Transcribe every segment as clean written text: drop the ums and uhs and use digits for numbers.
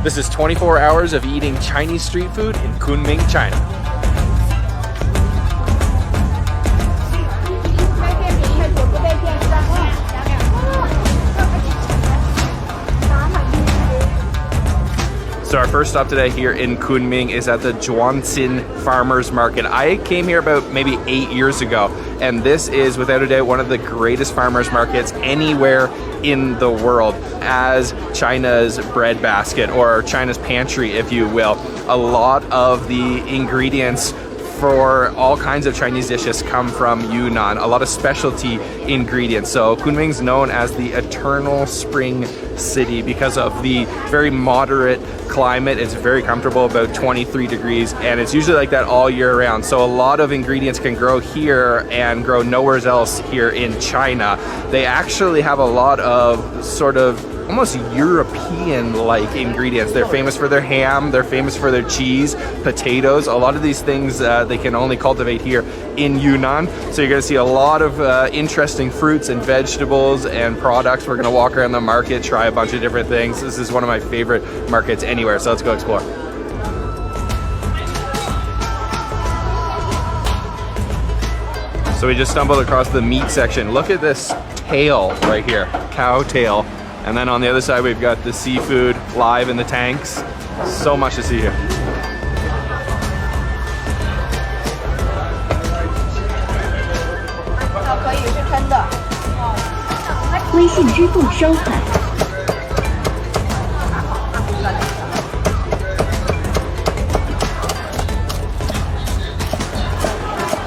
This is 24 hours of eating Chinese street food in Kunming, China. So our first stop today here in Kunming is at the Zhuangxin Farmers Market. I came here about maybe 8 years ago, and this is without a doubt one of the greatest farmers markets anywhere in the world, as China's breadbasket, or China's pantry, if you will. A lot of the ingredients for all kinds of Chinese dishes come from Yunnan, a lot of specialty ingredients. So Kunming's known as the eternal spring city because of the very moderate climate. It's very comfortable, about 23 degrees, and it's usually like that all year round. So a lot of ingredients can grow here and grow nowhere else here in China. They actually have a lot of sort of almost European-like ingredients. They're famous for their ham, they're famous for their cheese, potatoes. A lot of these things they can only cultivate here in Yunnan. So you're gonna see a lot of interesting fruits and vegetables and products. We're gonna walk around the market, try a bunch of different things. This is one of my favorite markets anywhere, so let's go explore. So we just stumbled across the meat section. Look at this tail right here, cow tail. And then on the other side, we've got the seafood live in the tanks. So much to see here. 微信支付收款。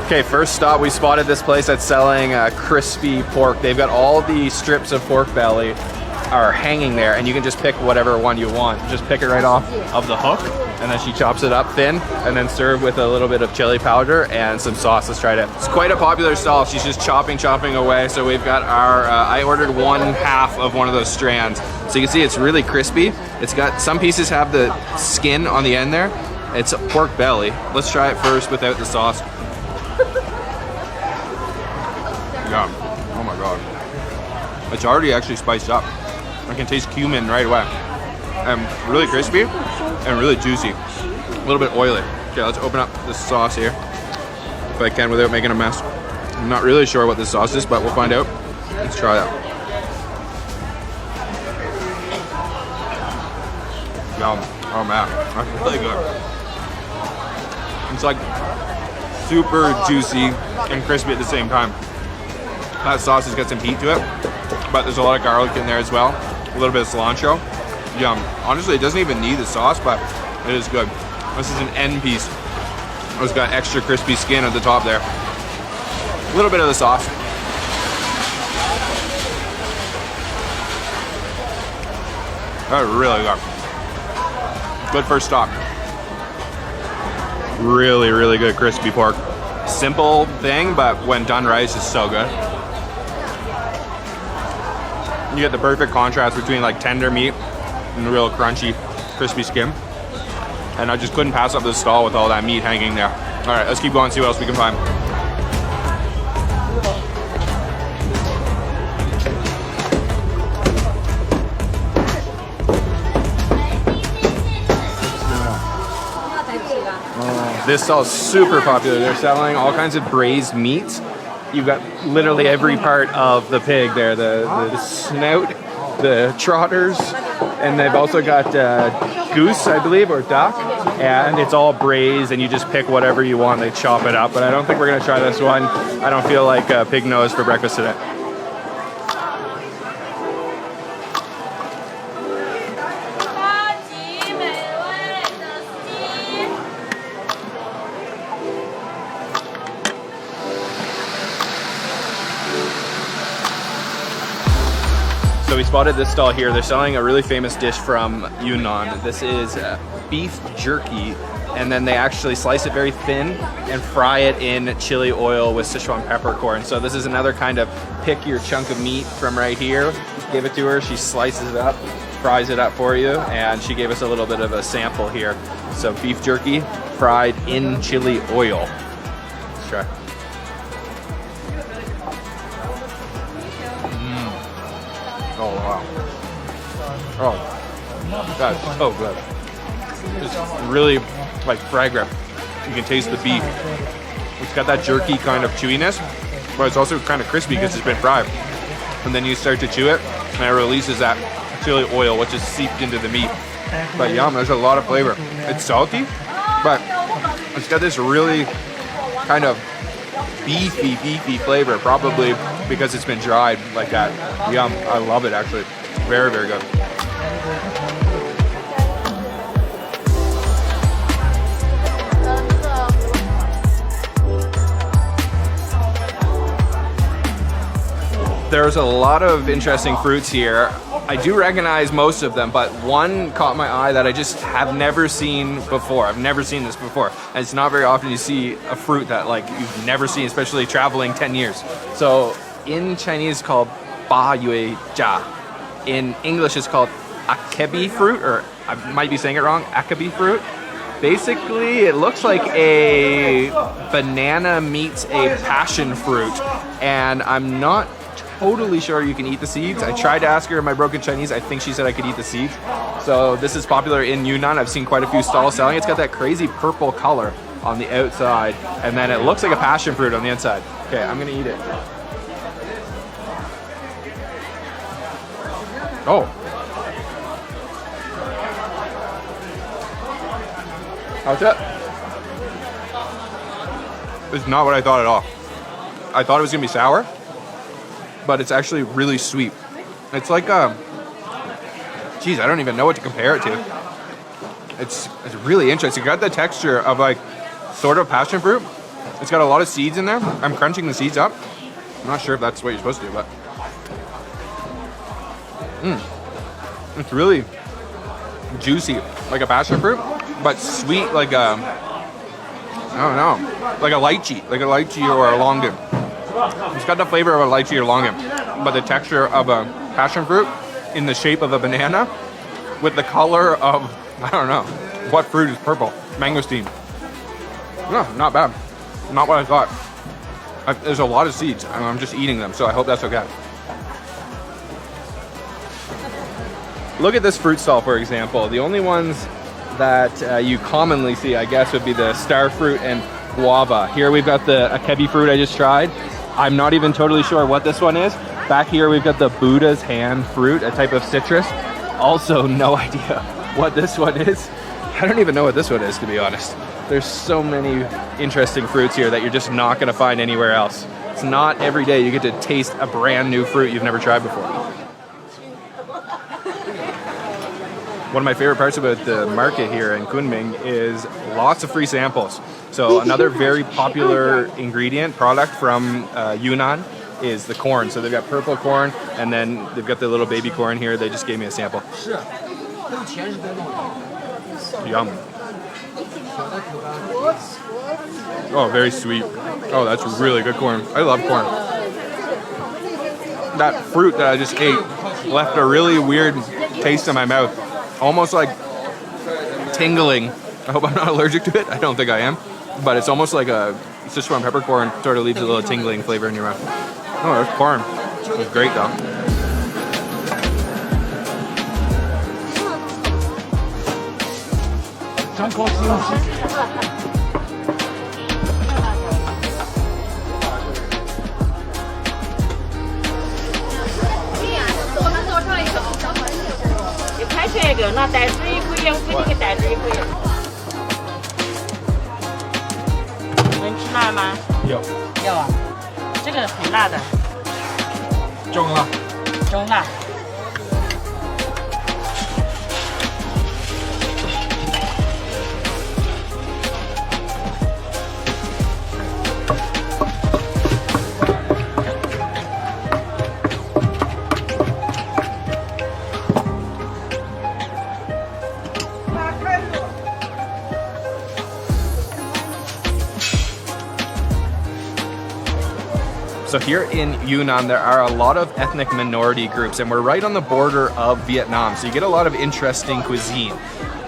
Okay, first stop, we spotted this place that's selling crispy pork. They've got all the strips of pork belly are hanging there, and you can just pick whatever one you want. Just pick it right off of the hook, and then she chops it up thin, and then serve with a little bit of chili powder and some sauce. Let's try it out. It's quite a popular stall. She's just chopping away. So we've got our, I ordered 1/2 of one of those strands. So you can see it's really crispy. It's got, some pieces have the skin on the end there. It's pork belly. Let's try it first without the sauce. Yeah, oh my God. It's already actually spiced up. I can taste cumin right away. And really crispy and really juicy. A little bit oily. Okay, let's open up the sauce here, if I can, without making a mess. I'm not really sure what this sauce is, but we'll find out. Let's try that. Yum. Oh man, that's really good. It's like super juicy and crispy at the same time. That sauce has got some heat to it, but there's a lot of garlic in there as well. A little bit of cilantro. Yum. Honestly, it doesn't even need the sauce, but it is good. This is an end piece. It's got extra crispy skin at the top there. A little bit of the sauce. That's really good. Good first stop. Really, really good crispy pork. Simple thing, but when done right, it's just so good. You get the perfect contrast between like tender meat and the real crunchy, crispy skin. And I just couldn't pass up this stall with all that meat hanging there. All right, let's keep going and see what else we can find. This stall is super popular. They're selling all kinds of braised meats. You've got literally every part of the pig there, the snout, the trotters, and they've also got goose, I believe, or duck, and it's all braised, and you just pick whatever you want. They chop it up, but I don't think we're gonna try this one. I don't feel like pig nose for breakfast today. So we spotted this stall here. They're selling a really famous dish from Yunnan. This is beef jerky, and then they actually slice it very thin and fry it in chili oil with Sichuan peppercorn. So this is another kind of pick your chunk of meat from right here. Give it to her, she slices it up, fries it up for you, and she gave us a little bit of a sample here. So beef jerky fried in chili oil. Let's try. Oh wow. Oh, That's so good. It's really like fragrant. You can taste the beef. It's got that jerky kind of chewiness, but it's also kind of crispy because it's been fried. And then you start to chew it, and it releases that chili oil, which is seeped into the meat. But yum, there's a lot of flavor. It's salty, but it's got this really kind of beefy flavor, probably because it's been dried like that. Yum, I love it actually. Very, very good. There's a lot of interesting fruits here. I do recognize most of them, but one caught my eye that I just have never seen before. I've never seen this before. And it's not very often you see a fruit that like you've never seen, especially traveling 10 years. So in Chinese it's called ba yue jia. In English it's called akebi fruit, or I might be saying it wrong, akebi fruit. Basically, it looks like a banana meets a passion fruit, and I'm not totally sure you can eat the seeds. I tried to ask her in my broken Chinese. I think she said I could eat the seeds. So this is popular in Yunnan. I've seen quite a few stalls selling it. It's got that crazy purple color on the outside, and then it looks like a passion fruit on the inside. Okay, I'm gonna eat it. Oh. How's it? It's not what I thought at all. I thought it was gonna be sour, but it's actually really sweet. It's like geez, I don't even know what to compare it to. It's really interesting. It got the texture of like sort of passion fruit. It's got a lot of seeds in there. I'm crunching the seeds up. I'm not sure if that's what you're supposed to do, but it's really juicy, like a passion fruit, but sweet like a, I don't know, like a lychee or a longan. It's got the flavor of a lychee or longan, but the texture of a passion fruit in the shape of a banana with the color of, I don't know, what fruit is purple? Mangosteen. No, not bad. Not what I thought. There's a lot of seeds, and I'm just eating them, so I hope that's okay. Look at this fruit stall, for example. The only ones that you commonly see, I guess, would be the star fruit and guava. Here we've got the akebi fruit I just tried. I'm not even totally sure what this one is. Back here we've got the Buddha's hand fruit, a type of citrus. Also no idea what this one is. I don't even know what this one is, to be honest. There's so many interesting fruits here that you're just not gonna find anywhere else. It's not every day you get to taste a brand new fruit you've never tried before. One of my favorite parts about the market here in Kunming is lots of free samples. So another very popular ingredient, product from Yunnan is the corn. So they've got purple corn, and then they've got the little baby corn here. They just gave me a sample. Yum. Oh, very sweet. Oh, that's really good corn. I love corn. That fruit that I just ate left a really weird taste in my mouth. Almost like tingling. I hope I'm not allergic to it. I don't think I am. But it's almost like a Sichuan peppercorn, sort of leaves a little tingling flavor in your mouth. Oh, there's corn. It's great though. Yo. 要啊，这个很辣的，中辣。中辣。So here in Yunnan, there are a lot of ethnic minority groups, and we're right on the border of Vietnam, so you get a lot of interesting cuisine.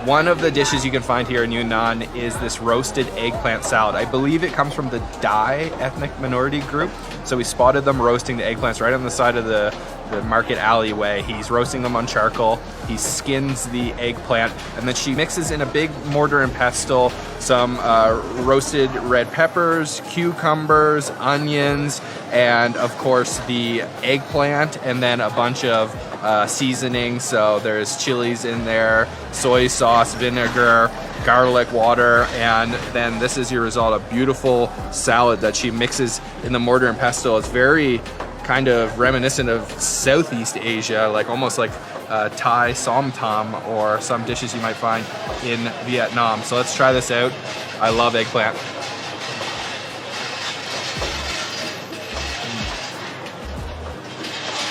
One of the dishes you can find here in Yunnan is this roasted eggplant salad. I believe it comes from the Dai ethnic minority group. So we spotted them roasting the eggplants right on the side of the market alleyway. He's roasting them on charcoal. He skins the eggplant, and then she mixes in a big mortar and pestle some roasted red peppers, cucumbers, onions, and of course the eggplant, and then a bunch of seasoning. So there's chilies in there, soy sauce, vinegar, garlic water, and then this is your result, a beautiful salad that she mixes in the mortar and pestle. It's very kind of reminiscent of Southeast Asia, like almost like Thai som tam or some dishes you might find in Vietnam. So let's try this out. I love eggplant.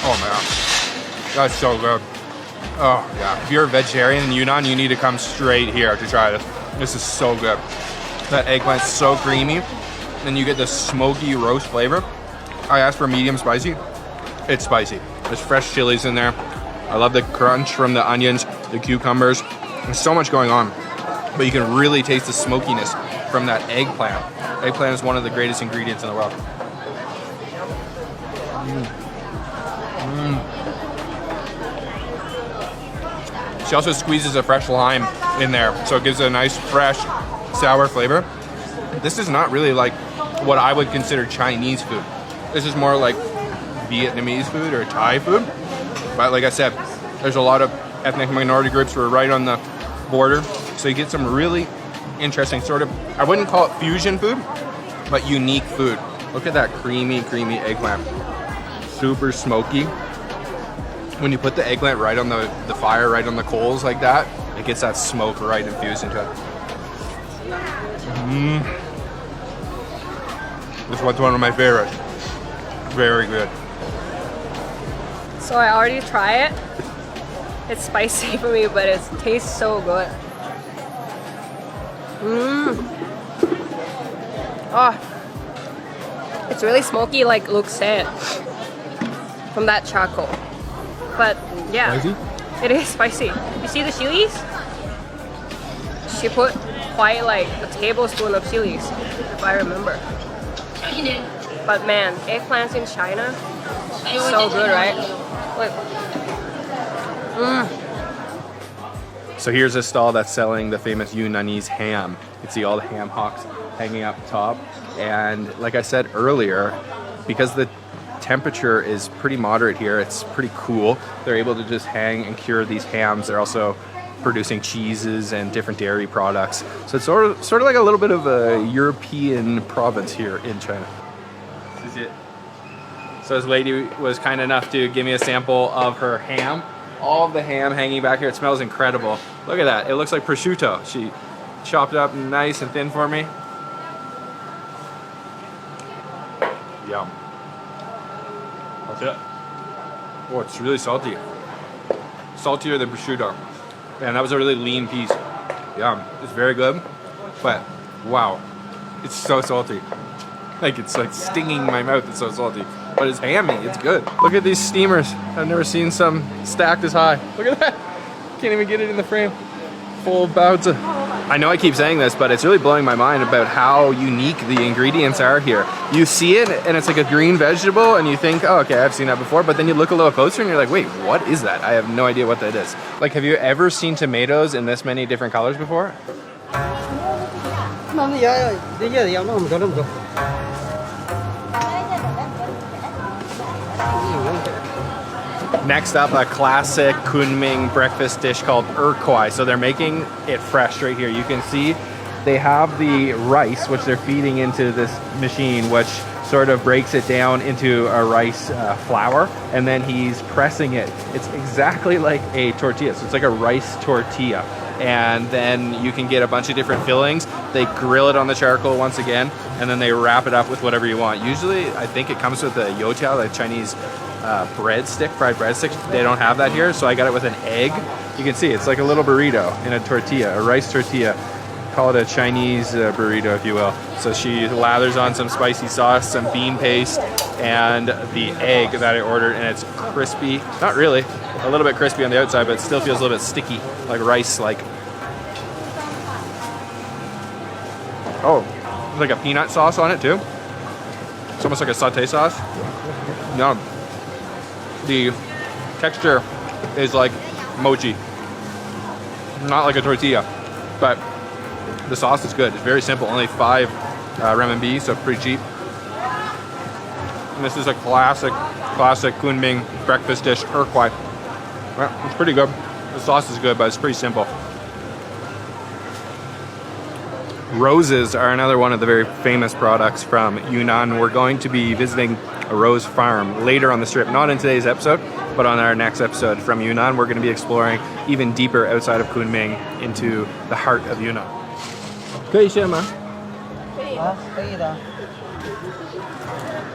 Oh man, that's so good. Oh yeah, if you're a vegetarian in Yunnan, you need to come straight here to try this. This is so good. That eggplant's so creamy, and you get the smoky roast flavor. I asked for medium spicy. It's spicy. There's fresh chilies in there. I love the crunch from the onions, the cucumbers. There's so much going on, but you can really taste the smokiness from that eggplant. Eggplant is one of the greatest ingredients in the world. She also squeezes a fresh lime in there, so it gives it a nice, fresh, sour flavor. This is not really like what I would consider Chinese food. This is more like Vietnamese food or Thai food. But like I said, there's a lot of ethnic minority groups who are right on the border. So you get some really interesting sort of, I wouldn't call it fusion food, but unique food. Look at that creamy, creamy eggplant. Super smoky. When you put the eggplant right on the fire, right on the coals like that, it gets that smoke right infused into it. This one's one of my favorites. Very good. So I already tried it. It's spicy for me, but it tastes so good. Oh, it's really smoky, like Luke said, from that charcoal. But yeah, Spicy? It is spicy. You see the chilies? She put quite like a tablespoon of chilies, if I remember. But man, eggplants in China, so good, right? Look. So here's a stall that's selling the famous Yunnanese ham. You can see all the ham hocks hanging up top. And like I said earlier, because the temperature is pretty moderate here, it's pretty cool, they're able to just hang and cure these hams. They're also producing cheeses and different dairy products. So it's sort of like a little bit of a European province here in China. This is it. So this lady was kind enough to give me a sample of her ham. All of the ham hanging back here. It smells incredible. Look at that. It looks like prosciutto. She chopped it up nice and thin for me. Yum. That's it. Oh, it's really salty. Saltier than prosciutto. Man, that was a really lean piece. Yum. It's very good. But, wow. It's so salty. Like, it's like stinging my mouth. It's so salty. But it's hammy. It's good. Look at these steamers. I've never seen some stacked as high. Look at that. Can't even get it in the frame. Full of baozi. I know I keep saying this, but it's really blowing my mind about how unique the ingredients are here. You see it, and it's like a green vegetable, and you think, oh, okay, I've seen that before. But then you look a little closer, and you're like, wait, what is that? I have no idea what that is. Like, have you ever seen tomatoes in this many different colors before? Next up, a classic Kunming breakfast dish called Urquai. So they're making it fresh right here. You can see they have the rice, which they're feeding into this machine, which sort of breaks it down into a rice flour, and then he's pressing it. It's exactly like a tortilla. So it's like a rice tortilla. And then you can get a bunch of different fillings. They grill it on the charcoal once again, and then they wrap it up with whatever you want. Usually, I think it comes with a youtiao, like Chinese breadstick, fried breadstick. They don't have that here, so I got it with an egg. You can see it's like a little burrito in a tortilla, a rice tortilla. Call it a Chinese burrito, if you will. So she lathers on some spicy sauce, some bean paste, and the egg that I ordered, and it's crispy. Not really, a little bit crispy on the outside, but it still feels a little bit sticky, like rice-like. Oh, there's like a peanut sauce on it too. It's almost like a sauté sauce. No, the texture is like mochi, not like a tortilla, but the sauce is good. It's very simple, only 5 renminbi, so pretty cheap. And this is a classic Kunming breakfast dish, Urquai. Yeah, it's pretty good. The sauce is good, but it's pretty simple. Roses are another one of the very famous products from Yunnan. We're going to be visiting a rose farm later on the trip, not in today's episode, but on our next episode from Yunnan. We're going to be exploring even deeper outside of Kunming into the heart of Yunnan. 可以吃吗？可以的。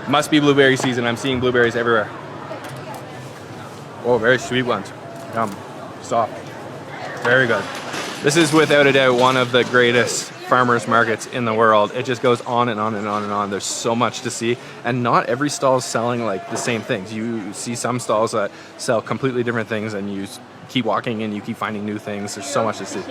Must be blueberry season. I'm seeing blueberries everywhere. Oh, very sweet ones. Yum. Soft. Very good. This is without a doubt one of the greatest farmers markets in the world. It just goes on and on and on and on. There's so much to see, and not every stall is selling like the same things. You see some stalls that sell completely different things, and you keep walking and you keep finding new things. There's so much to see.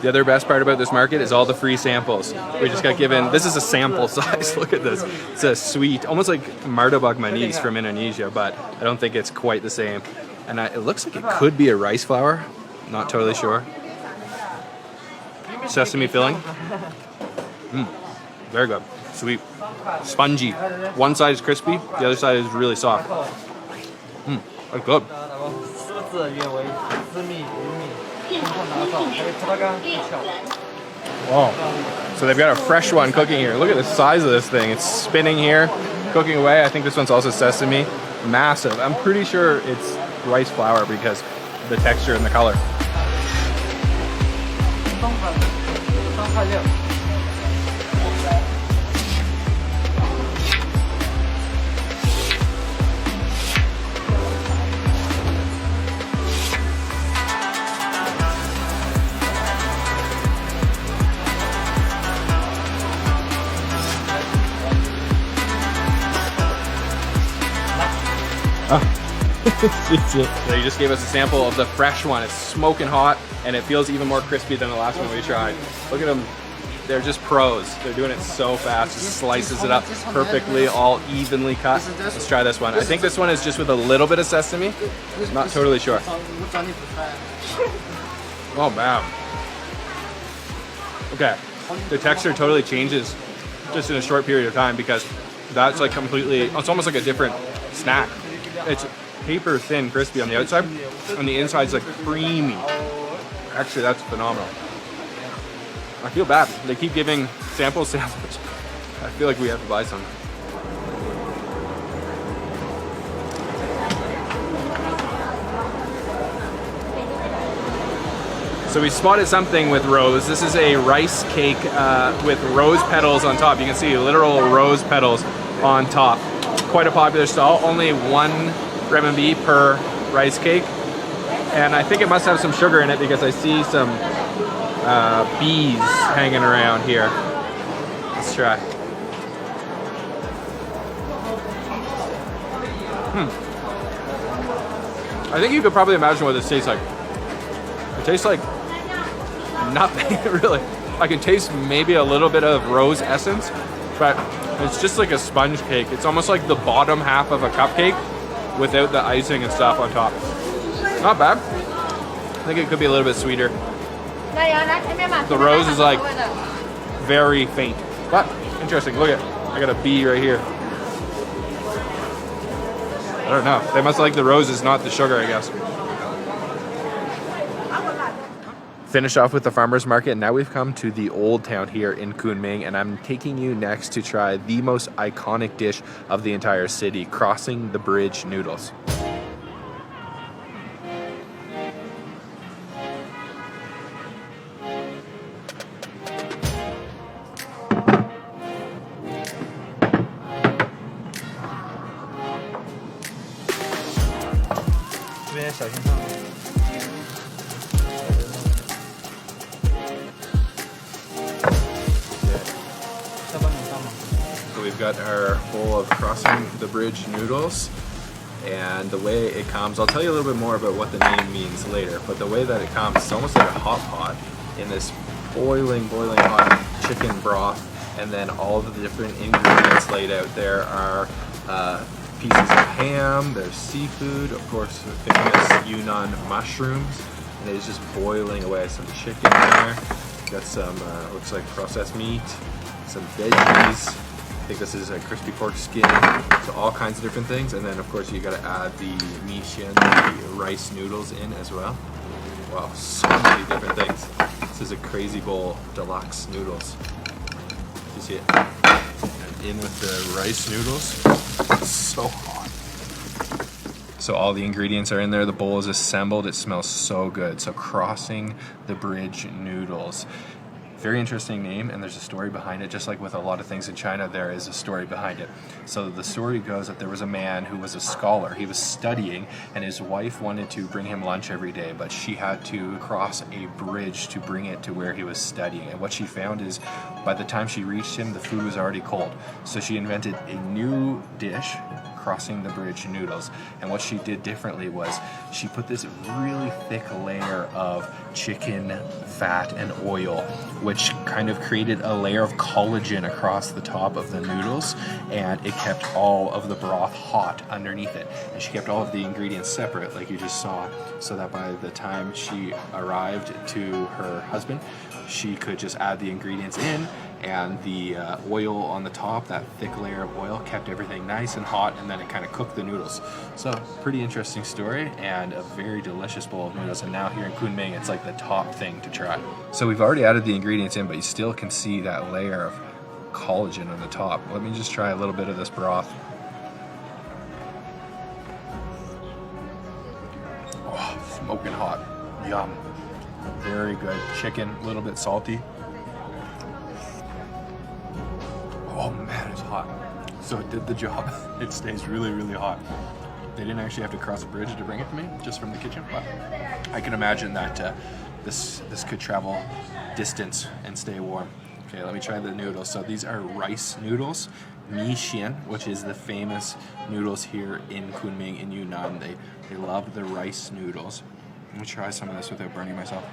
The other best part about this market is all the free samples. We just got given, this is a sample size, look at this. It's a sweet, almost like martabak manis from Indonesia, but I don't think it's quite the same. And it looks like it could be a rice flour, not totally sure. Sesame filling. Very good, sweet, spongy. One side is crispy, the other side is really soft. That's good. Wow. So they've got a fresh one cooking here. Look at the size of this thing. It's spinning here, cooking away. I think this one's also sesame. Massive. I'm pretty sure it's rice flour because of the texture and the color. So you just gave us a sample of the fresh one. It's smoking hot and it feels even more crispy than the last one we tried. Look at them. They're just pros. They're doing it so fast. Just slices it up perfectly, all evenly cut. Let's try this one. I think this one is just with a little bit of sesame. Not totally sure. Oh man. Okay. The texture totally changes just in a short period of time because that's like completely, it's almost like a different snack. It's paper thin crispy on the outside and the inside's like creamy. Actually, that's phenomenal. I feel bad. They keep giving samples. I feel like we have to buy some. So we spotted something with rose. This is a rice cake with rose petals on top. You can see literal rose petals on top. Quite a popular stall. Only 1 renminbi per rice cake. And I think it must have some sugar in it because I see some bees hanging around here. Let's try. I think you could probably imagine what this tastes like. It tastes like nothing, really. I can taste maybe a little bit of rose essence, but it's just like a sponge cake. It's almost like the bottom half of a cupcake without the icing and stuff on top. Not bad. I think it could be a little bit sweeter. The rose is like very faint, but interesting. Look at, I got a bee right here. I don't know. They must like the roses, not the sugar, I guess. Finish off with the farmer's market, and now we've come to the old town here in Kunming, and I'm taking you next to try the most iconic dish of the entire city, crossing the bridge noodles. So we've got our bowl of crossing the bridge noodles, And the way it comes, I'll tell you a little bit more about what the name means later, but the way that it comes, it's almost like a hot pot in this boiling hot chicken broth, and then all of the different ingredients laid out. There are pieces of ham, there's seafood, of course the famous Yunnan mushrooms, and it's just boiling away. Some chicken there, got some looks like processed meat, some veggies, I think this is a crispy pork skin, so all kinds of different things. And then of course you gotta add the mixian, the rice noodles in as well. Wow, so many different things. This is a crazy bowl deluxe noodles. You see it? And in with the rice noodles. It's so hot. So all the ingredients are in there, the bowl is assembled, it smells so good. So Crossing the Bridge noodles. Very interesting name, and there's a story behind it. Just like with a lot of things in China, there is a story behind it. So the story goes that there was a man who was a scholar. He was studying, and his wife wanted to bring him lunch every day, but she had to cross a bridge to bring it to where he was studying. And what she found is, by the time she reached him, the food was already cold. So she invented a new dish, Crossing the Bridge noodles. And what she did differently was she put this really thick layer of chicken fat and oil, which kind of created a layer of collagen across the top of the noodles, and it kept all of the broth hot underneath it. And she kept all of the ingredients separate, like you just saw, so that by the time she arrived to her husband, she could just add the ingredients in, and the oil on the top, that thick layer of oil, kept everything nice and hot, and then it kind of cooked the noodles. So pretty interesting story, and a very delicious bowl of noodles. And now here in Kunming, it's like the top thing to try. So we've already added the ingredients in, but you still can see that layer of collagen on the top. Let me just try a little bit of this broth. Oh, smoking hot. Yum. Very good. Chicken, a little bit salty. Oh man, it's hot. So it did the job. It stays really, really hot. They didn't actually have to cross a bridge to bring it to me, just from the kitchen, but I can imagine that this could travel distance and stay warm. Okay, let me try the noodles. So these are rice noodles, mixian, which is the famous noodles here in Kunming in Yunnan. They love the rice noodles. Let me try some of this without burning myself.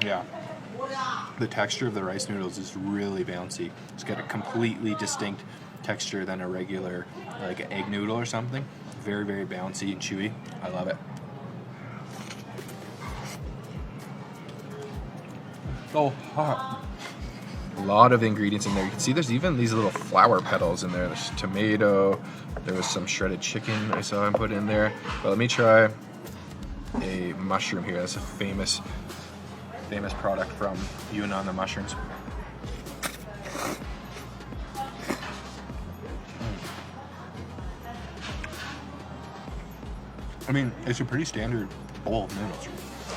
Yeah, the texture of the rice noodles is really bouncy. It's got a completely distinct texture than a regular, like an egg noodle or something. Very, very bouncy and chewy. I love it. So hot. A lot of ingredients in there. You can see there's even these little flower petals in there. There's tomato. There was some shredded chicken I saw him put in there. But let me try a mushroom here. That's a famous product from Yunnan, the mushrooms. I mean, it's a pretty standard bowl of noodles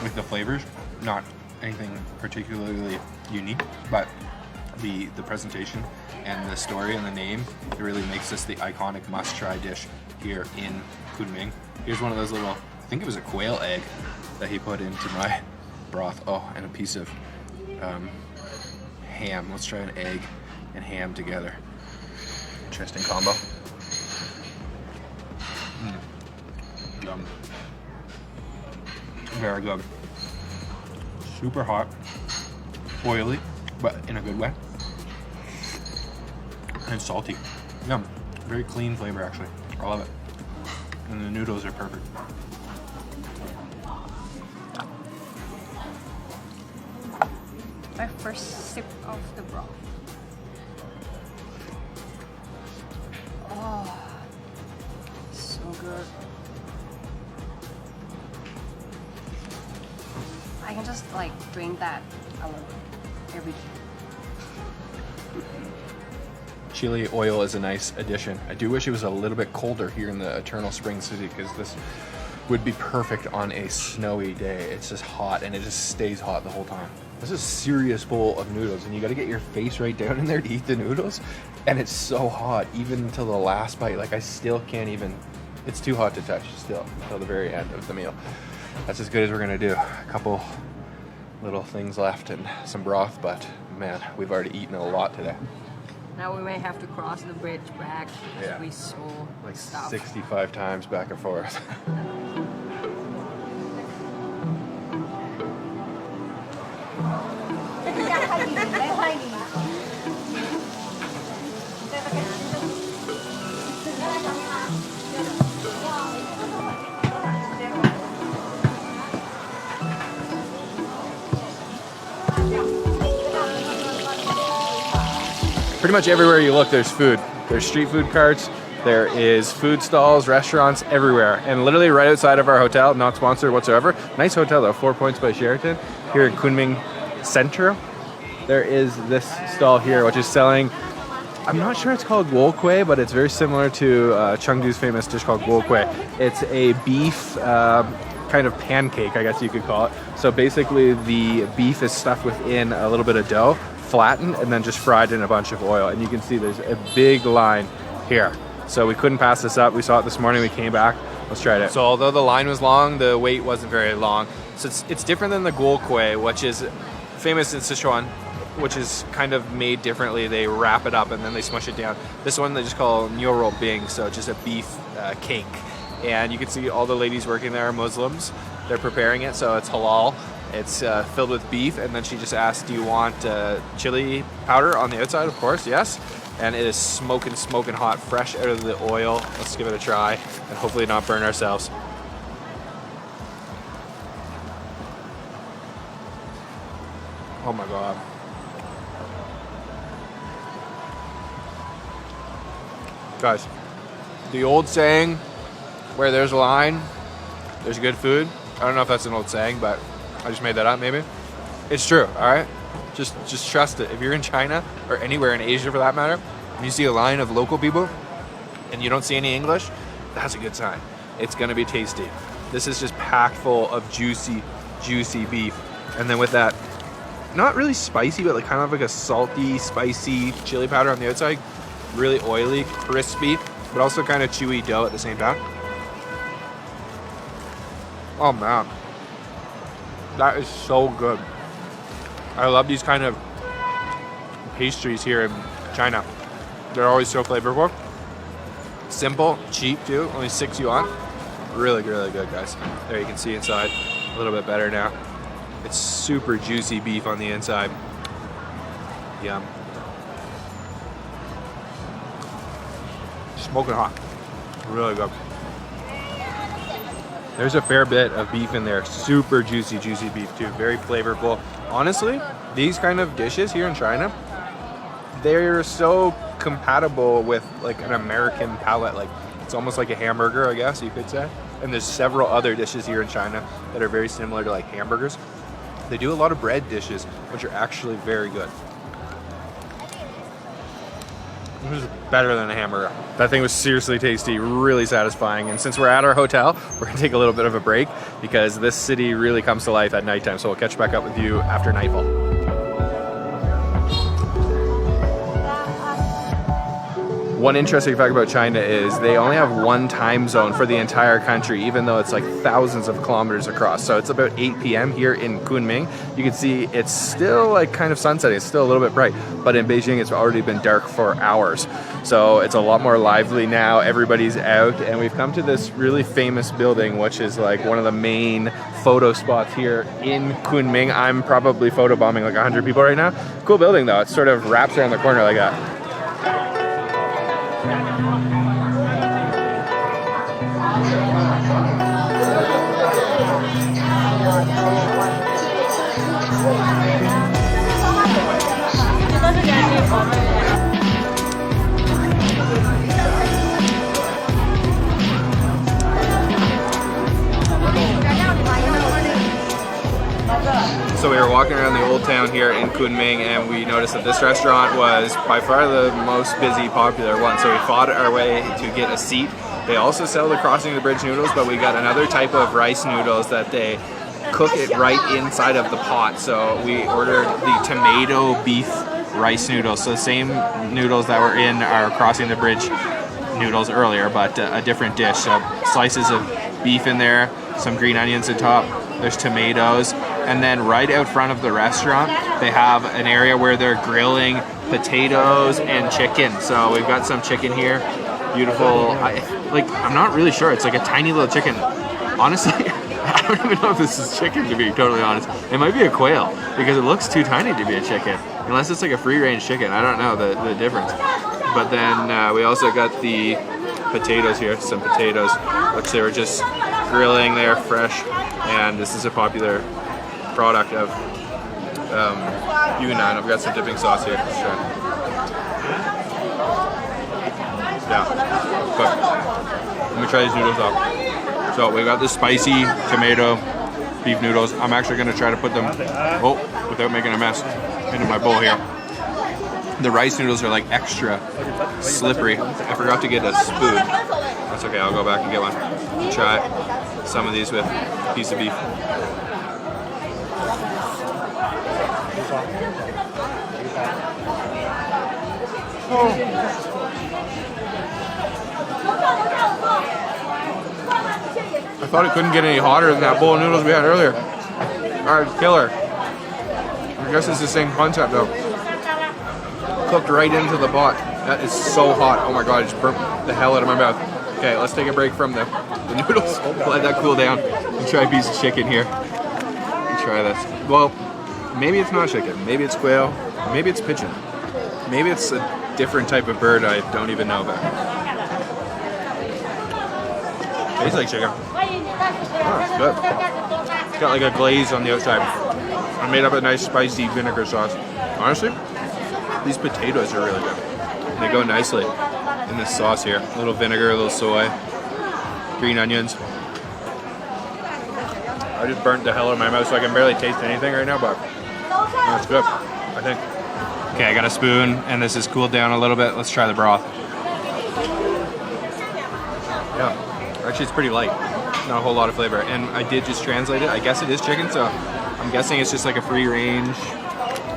with the flavors, not anything particularly unique, but the presentation and the story and the name, it really makes this the iconic must-try dish here in Kunming. Here's one of those little, I think it was a quail egg that he put into my broth. Oh, and a piece of ham. Let's try an egg and ham together. Interesting combo. Yum. Very good. Super hot, oily, but in a good way, and salty. Yum. Very clean flavor, actually. I love it. And the noodles are perfect. My first sip of the broth. Oh, so good. I can just like drink that alone every day. Chili oil is a nice addition. I do wish it was a little bit colder here in the Eternal Spring City, because this would be perfect on a snowy day. It's just hot, and it just stays hot the whole time. This is a serious bowl of noodles, and you got to get your face right down in there to eat the noodles, and it's so hot even until the last bite. Like, I still can't even, it's too hot to touch still until the very end of the meal. That's as good as we're gonna do. A couple little things left and some broth, but man, we've already eaten a lot today. Now we may have to cross the bridge back. Yeah. We saw Like stuff. 65 times back and forth. Pretty much everywhere you look, there's food. There's street food carts, there is food stalls, restaurants everywhere. And literally right outside of our hotel, not sponsored whatsoever. Nice hotel though, 4 Points by Sheraton, here in Kunming Central. There is this stall here, which is selling, I'm not sure it's called guokui, but it's very similar to Chengdu's famous dish called guokui. It's a beef kind of pancake, I guess you could call it. So basically the beef is stuffed within a little bit of dough, flattened, and then just fried in a bunch of oil. And you can see there's a big line here. So we couldn't pass this up. We saw it this morning, we came back. Let's try it. So although the line was long, the wait wasn't very long. So it's different than the guokui, which is famous in Sichuan, which is kind of made differently. They wrap it up and then they smush it down. This one they just call niuro bing, so just a beef cake. And you can see all the ladies working there are Muslims. They're preparing it, so it's halal. It's filled with beef, and then she just asked, do you want chili powder on the outside? Of course, yes. And it is smoking hot, fresh out of the oil. Let's give it a try, and hopefully not burn ourselves. Oh my God. Guys, the old saying, where there's a line, there's good food. I don't know if that's an old saying, but I just made that up, maybe. It's true, all right? Just trust it. If you're in China, or anywhere in Asia for that matter, and you see a line of local people, and you don't see any English, that's a good sign. It's gonna be tasty. This is just packed full of juicy beef. And then with that, not really spicy, but like kind of like a salty, spicy chili powder on the outside. Really oily, crispy, but also kind of chewy dough at the same time. Oh man, that is so good. I love these kind of pastries here in China. They're always so flavorful. Simple, cheap too, only 6 yuan. Really good, guys. There you can see inside a little bit better now. It's super juicy beef on the inside. Yum. Smoking hot. Really good. There's a fair bit of beef in there. Super juicy beef too. Very flavorful. Honestly, these kind of dishes here in China, they're so compatible with like an American palate. Like it's almost like a hamburger, I guess you could say. And there's several other dishes here in China that are very similar to like hamburgers. They do a lot of bread dishes, which are actually very good. This is better than a hamburger. That thing was seriously tasty, really satisfying. And since we're at our hotel, we're gonna take a little bit of a break because this city really comes to life at nighttime. So we'll catch back up with you after nightfall. One interesting fact about China is they only have one time zone for the entire country, even though it's like thousands of kilometers across. So it's about 8 p.m. here in Kunming. You can see it's still like kind of sunsetting. It's still a little bit bright, but in Beijing, it's already been dark for hours. So it's a lot more lively now. Everybody's out, and we've come to this really famous building, which is like one of the main photo spots here in Kunming. I'm probably photobombing like 100 people right now. Cool building though. It sort of wraps around the corner like that. So we were walking around the old town here in Kunming, and we noticed that this restaurant was by far the most busy, popular one. So we fought our way to get a seat. They also sell the crossing the bridge noodles, but we got another type of rice noodles that they cook it right inside of the pot. So we ordered the tomato beef rice noodles. So the same noodles that were in our crossing the bridge noodles earlier, but a different dish. So slices of beef in there, some green onions on top. There's tomatoes. And then right out front of the restaurant, they have an area where they're grilling potatoes and chicken. So we've got some chicken here. Beautiful. I'm not really sure. It's like a tiny little chicken. Honestly, I don't even know if this is chicken, to be totally honest. It might be a quail because it looks too tiny to be a chicken. Unless it's like a free-range chicken. I don't know the difference. But then we also got the potatoes here. Some potatoes, which they were just grilling there fresh. And this is a popular product of Yunnan. I've got some dipping sauce here. Let's try. Yeah, but let me try these noodles out. So we got the spicy tomato beef noodles. I'm actually gonna try to put them, without making a mess, into my bowl here. The rice noodles are like extra slippery. I forgot to get a spoon. That's okay, I'll go back and get one. Try some of these with a piece of beef. I thought it couldn't get any hotter than that bowl of noodles we had earlier. Alright, killer. I guess it's the same concept though. Cooked right into the pot. That is so hot. Oh my god, it just burnt the hell out of my mouth. Okay, let's take a break from the noodles. Let that cool down. And try a piece of chicken here. And try this. Well, maybe it's not chicken. Maybe it's quail. Maybe it's pigeon. Maybe it's a different type of bird I don't even know about. Tastes like chicken. Oh, it's good. It's got like a glaze on the outside. I made up a nice spicy vinegar sauce. Honestly, these potatoes are really good. They go nicely in this sauce here. A little vinegar, a little soy, green onions. I just burnt the hell out of my mouth, so I can barely taste anything right now, but that's good, I think. Okay, I got a spoon, and this has cooled down a little bit. Let's try the broth. Yeah, actually it's pretty light. Not a whole lot of flavor. And I did just translate it. I guess it is chicken, so I'm guessing it's just like a free-range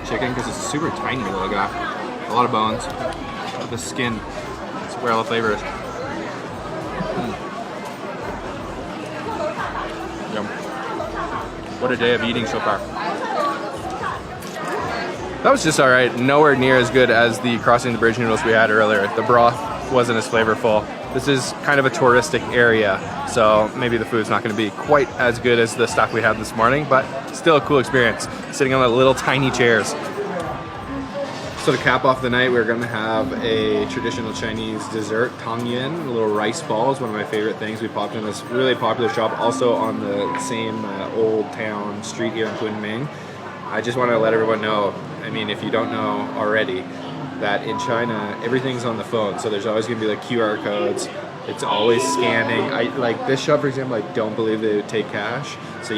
chicken because it's a super tiny little guy. A lot of bones. The skin. That's where all the flavor is. Yum. What a day of eating so far. That was just alright. Nowhere near as good as the crossing the bridge noodles we had earlier. The broth wasn't as flavorful. This is kind of a touristic area, so maybe the food's not going to be quite as good as the stuff we had this morning, but still a cool experience. Sitting on the little tiny chairs. So to cap off the night, we're going to have a traditional Chinese dessert, tangyan, little rice balls, one of my favorite things. We popped in this really popular shop, also on the same old town street here in Kunming. I just want to let everyone know, I mean, if you don't know already, that in China, everything's on the phone. So there's always going to be like QR codes. It's always scanning. Like this shop, for example, I don't believe they would take cash. So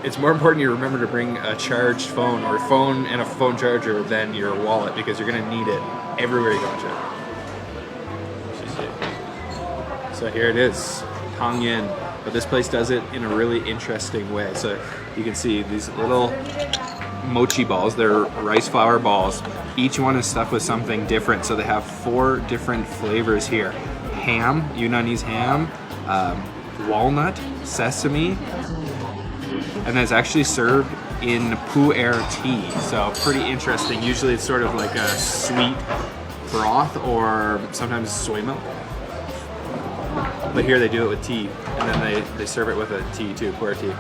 it's more important you remember to bring a charged phone or phone and a phone charger than your wallet because you're going to need it everywhere you go in China. So here it is, tangyan. But this place does it in a really interesting way. So you can see these little mochi balls. They're rice flour balls. Each one is stuffed with something different. So they have 4 different flavors here. Ham, Yunnanese ham, walnut, sesame, and then it's actually served in pu'er tea. So pretty interesting. Usually it's sort of like a sweet broth or sometimes soy milk. But here they do it with tea, and then they serve it with a tea too, pu'er tea.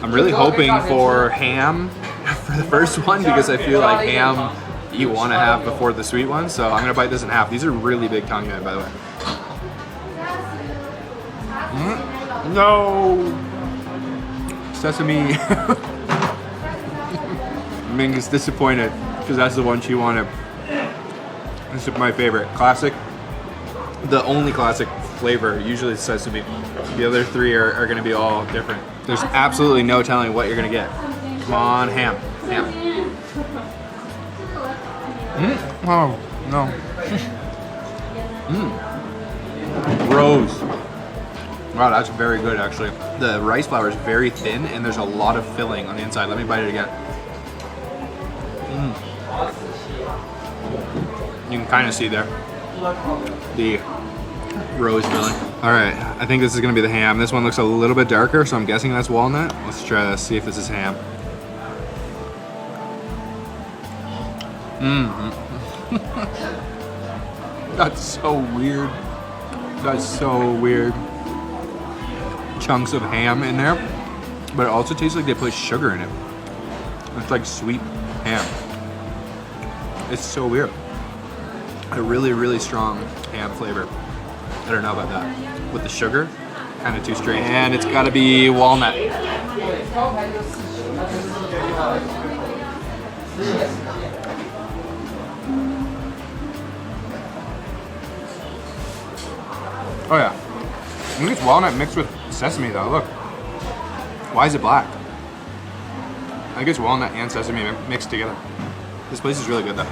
I'm really hoping for ham for the first one because I feel like ham you want to have before the sweet one. So I'm gonna bite this in half. These are really big tangyan, by the way. No! Sesame. Ming is disappointed because that's the one she wanted. This is my favorite. Classic. The only classic flavor, usually it's sesame. The other 3 are going to be all different. There's absolutely no telling what you're going to get. Come on, ham. Ham. Oh, no. Rose. Wow, that's very good actually. The rice flour is very thin and there's a lot of filling on the inside. Let me bite it again. You can kind of see there the rose filling. All right, I think this is gonna be the ham. This one looks a little bit darker, so I'm guessing that's walnut. Let's try this, see if this is ham. That's so weird. That's so weird. Chunks of ham in there, but it also tastes like they put sugar in it. It's like sweet ham. It's so weird. A really, really strong ham flavor. I don't know about that. With the sugar, kind of too straight. And it's gotta be walnut. Oh yeah. I think it's walnut mixed with sesame though, look. Why is it black? I think it's walnut and sesame mixed together. This place is really good though.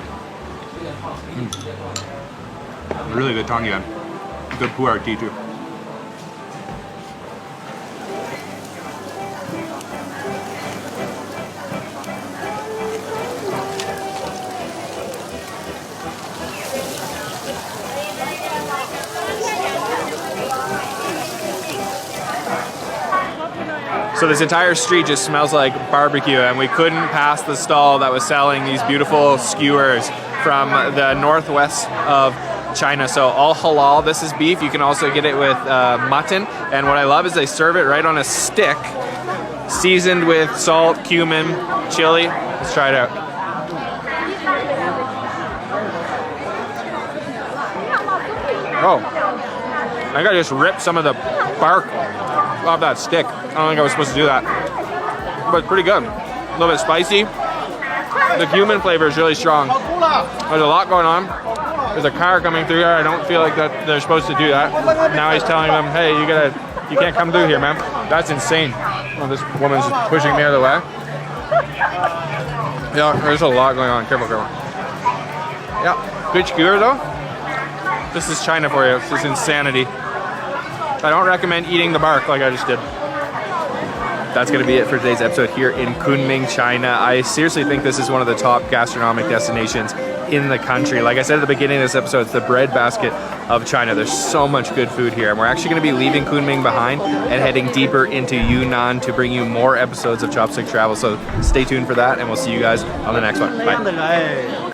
Really good tongyuan. Good pu'er tea too. So this entire street just smells like barbecue, and we couldn't pass the stall that was selling these beautiful skewers from the northwest of China. So all halal. This is beef. You can also get it with mutton. And what I love is they serve it right on a stick, seasoned with salt, cumin, chili. Let's try it out. Oh, I think I just ripped some of the bark off that stick. I don't think I was supposed to do that, but it's pretty good. A little bit spicy. The cumin flavor is really strong. There's a lot going on. There's a car coming through here. I don't feel like that they're supposed to do that. Now he's telling them, hey, you can't come through here, man. That's insane. Oh, this woman's just pushing me out of the way. Yeah, there's a lot going on. Careful, careful. Yeah, good skewer though. This is China for you. This is insanity. I don't recommend eating the bark like I just did. That's going to be it for today's episode here in Kunming, China. I seriously think this is one of the top gastronomic destinations in the country. Like I said at the beginning of this episode, it's the breadbasket of China. There's so much good food here. And we're actually going to be leaving Kunming behind and heading deeper into Yunnan to bring you more episodes of Chopstick Travel. So stay tuned for that, and we'll see you guys on the next one. Bye.